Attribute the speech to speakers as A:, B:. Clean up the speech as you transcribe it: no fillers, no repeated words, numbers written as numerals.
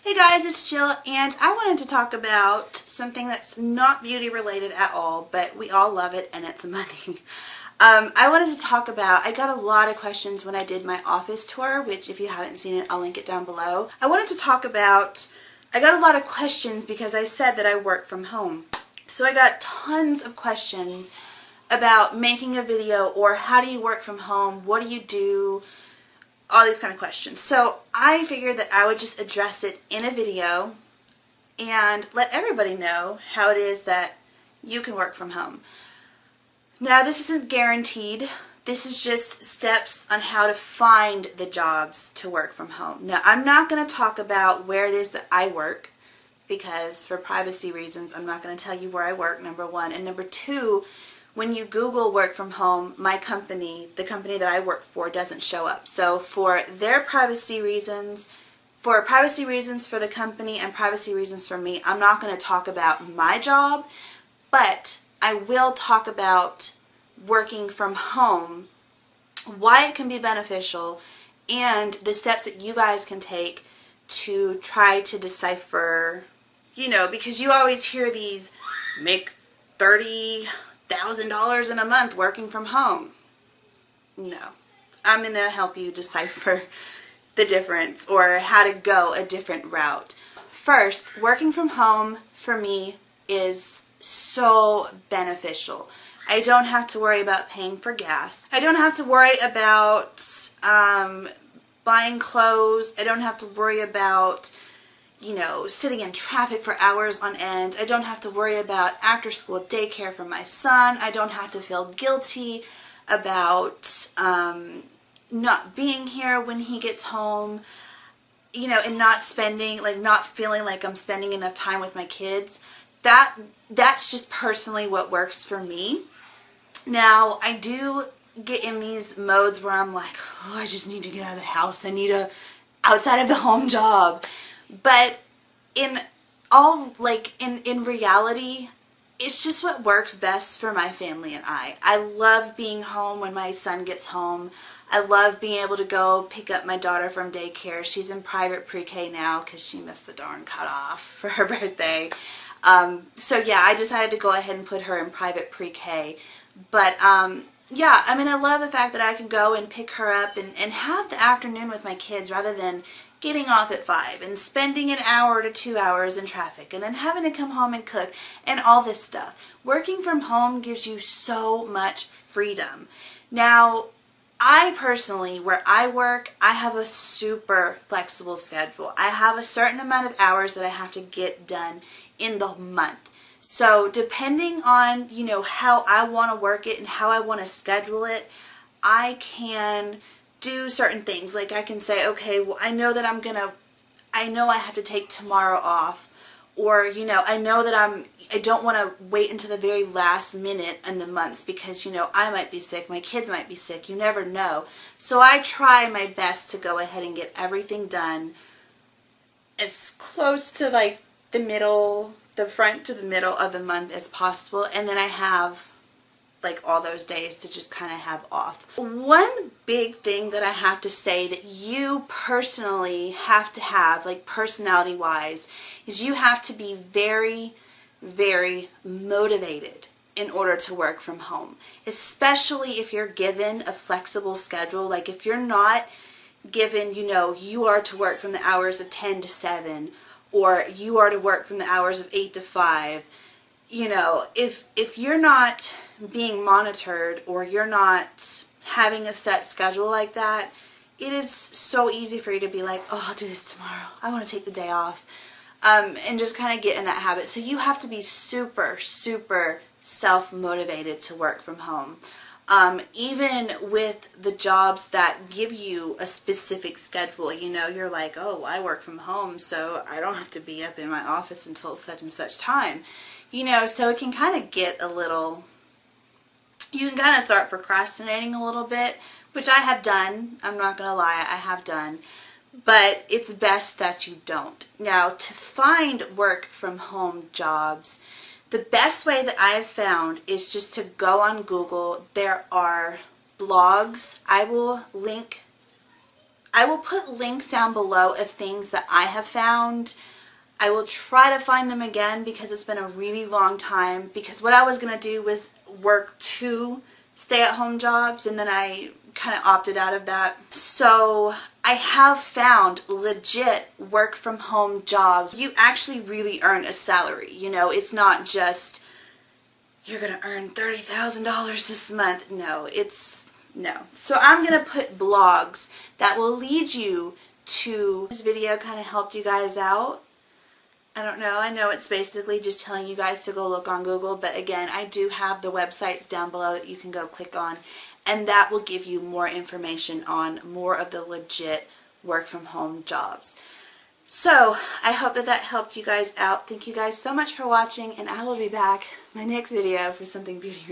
A: Hey guys, it's Jill, and I wanted to talk about something that's not beauty related at all, but we all love it, and it's money. I wanted to talk about, I got a lot of questions when I did my office tour, which if you haven't seen it, I'll link it down below. I wanted to talk about, I got a lot of questions because I said that I work from home. So I got tons of questions about making a video, or how do you work from home, what do you do, all these kind of questions. So I figured that I would just address it in a video and let everybody know how it is that you can work from home. Now, this isn't guaranteed. This is just steps on how to find the jobs to work from home. Now, I'm not going to talk about where it is that I work because for privacy reasons, I'm not going to tell you where I work, number one. And number two, when you Google work from home, my company, the company that I work for, doesn't show up. So for their privacy reasons, for the company and privacy reasons for me, I'm not going to talk about my job, but I will talk about working from home, why it can be beneficial, and the steps that you guys can take to try to decipher, because you always hear these, make $30,000 in a month working from home. No. I'm going to help you decipher the difference or how to go a different route. First, working from home for me is so beneficial. I don't have to worry about paying for gas. I don't have to worry about buying clothes. I don't have to worry about sitting in traffic for hours on end. I don't have to worry about after-school daycare for my son. I don't have to feel guilty about not being here when he gets home, and not feeling like I'm spending enough time with my kids. That's just personally what works for me. Now, I do get in these modes where I'm like, oh, I just need to get out of the house. I need a outside of the home job. But in reality, it's just what works best for my family and I. I love being home when my son gets home. I love being able to go pick up my daughter from daycare. She's in private pre-K now because she missed the darn cutoff for her birthday. So yeah, I decided to go ahead and put her in private pre-K. But yeah, I mean, I love the fact that I can go and pick her up and have the afternoon with my kids rather than getting off at 5 and spending an hour to 2 hours in traffic and then having to come home and cook and all this stuff. Working from home gives you so much freedom. Now, I personally, where I work, I have a super flexible schedule. I have a certain amount of hours that I have to get done in the month. So depending on, how I want to work it and how I want to schedule it, I can do certain things. Like I can say, okay, well, I know I have to take tomorrow off, or I know that I don't want to wait until the very last minute in the months because I might be sick, my kids might be sick, you never know. So I try my best to go ahead and get everything done as close to like the front to the middle of the month as possible, and then I have like all those days to just kind of have off. One big thing that I have to say that you personally have to have, like personality wise, is you have to be very, very motivated in order to work from home. Especially if you're given a flexible schedule. Like if you're not given, you are to work from the hours of 10 to 7, or you are to work from the hours of 8 to 5. If you're not being monitored or you're not having a set schedule like that, it is so easy for you to be like, oh, I'll do this tomorrow. I want to take the day off. And just kind of get in that habit. So you have to be super, super self-motivated to work from home. Even with the jobs that give you a specific schedule, you're like, oh, I work from home, so I don't have to be up in my office until such and such time. So it can kind of get a little, you can kind of start procrastinating a little bit, which I have done. I'm not going to lie, I have done. But it's best that you don't. Now, to find work from home jobs, the best way that I've found is just to go on Google. There are blogs. I will link I will put links down below of things that I have found. I will try to find them again because it's been a really long time, because what I was going to do was work 2 stay-at-home jobs, and then I kind of opted out of that. So I have found legit work from home jobs. You actually really earn a salary. You know, it's not just you're going to earn $30,000 this month. No. So I'm going to put blogs that will lead you to this video. Kind of helped you guys out. I don't know. I know it's basically just telling you guys to go look on Google, but again, I do have the websites down below that you can go click on, and that will give you more information on more of the legit work from home jobs. So I hope that that helped you guys out. Thank you guys so much for watching, and I will be back in my next video for something beauty related.